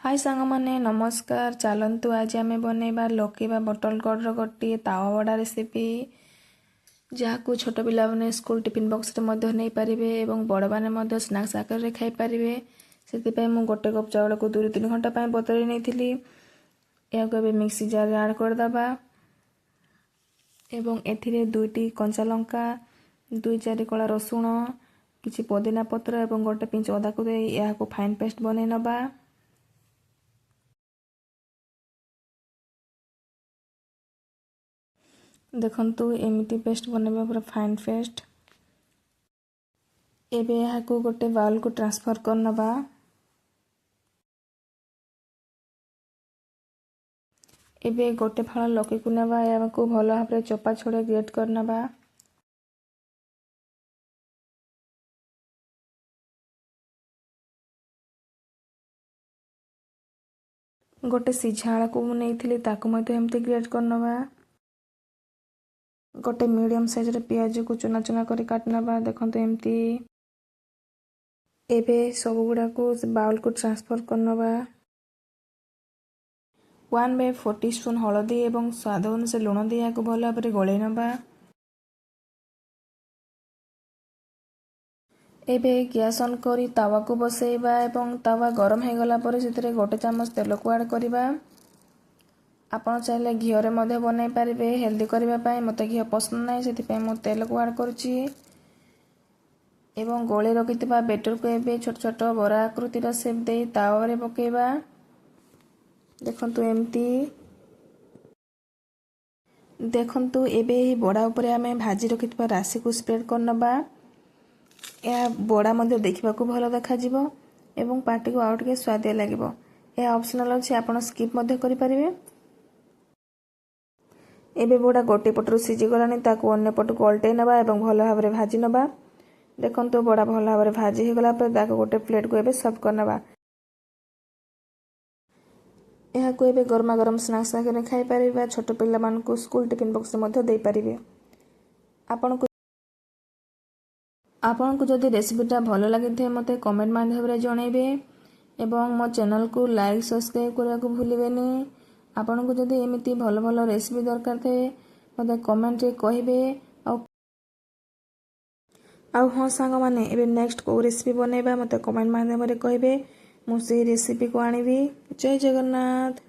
हाय सांग माने नमस्कार। चलतु आज आम बनइबा लौकी बटल गोड़ गोटे तावा बड़ा रेसिपी जहाँ छोट पिला मैंने स्कूल टिफिन बॉक्स नहीं पारे और बड़ मैंने स्नैक्स आकार खाई पारे। से मुझे गोटे कप चाउल को 2-3 घंटा बतुरी नहीं या मिक्सी जार रे ऐड करदे एवं एथिरे 2टी कंचा लंका 2-4 कला रसुण किसी पुदीना पत्र और गोटे पिंच अदा को या फाइन पेस्ट बन नवा। देखंतु एमिटी पेस्ट बनवा पूरा फाइन पेस्ट। एबे यहाँ को गोटे बाउल को ट्रांसफर करनबा। एबे गोटे फाଳ लौकी को नेबा या को भलो भाबरे चोपा छोड़े ग्रेट करनबा। गोटे सिझाळा को मु नेइथिली ताको मते एमती ग्रेट करनबा। गोटे मीडियम साइज रे प्याज को चुना चुना करी काटनबा। देखंतु एमती एबे सब गुडा को बाउल को ट्रांसफर करनबा। 1/4 टीस्पून हलदी एवं स्वाद अनुसार लुण दी को भल भाबरे गळै नबा। एबे गैस ऑन करी तावा को बसेइबा एवं तावा गरम हो गला पर सेतरे गोटे चम्मच तेल को ऐड करिबा। आपण चाहे घी रे मधे बनाई पारिबे हेल्दी करबा पई। मते घी पसंद नाही सेति पई मु तेल को ऐड करूची एवं गोळे रखितबा बेटर को एबे छोट छोट बरा आकृतिर शेप दे तावा रे पकेइबा। देखंतु एमती देखंतु एबे ही बड़ा ऊपर आमे भाजी रखितबा राशि को स्प्रेड करनबा। या बड़ा मध्य देखा भल देखा एवं पार्टी को आउ टे स्वाद लगे। यह ऑप्शनल अच्छे आप स्किप करि परिबे। एबे बड़ा गोटे पटरू सीझी गलानी ताको अन्य पट को उल्टे नबा एवं भल भाबरे भाजी नबा। देखंतु बड़ा भल भाबरे भाजी हो गला पर ताको गोटे प्लेट को एबे सर्व करनबा। यह को एबे गरमा गरम स्नैक्स आगे खाई परिबा। छोट पिल्ला मान को स्कूल टिफिन बॉक्स मध्य दे परिबे। आपन को जदि रेसिपीटा भल लगे मते कमेंट माध्यम रे जणैबे एवं मो चैनल को लाइक सब्सक्राइब करने को भूलिबेनी। आपन को जदि एमिति भल भल रेसिपी दरकार थे मते कमेंट रे कहिबे। आउ हाँ सांग माने एबे नेक्स्ट को रेसिपी बनैबा मते कमेंट माध्यम रे कहिबे। मु से रेसिपी को आनिबी। जय जगन्नाथ।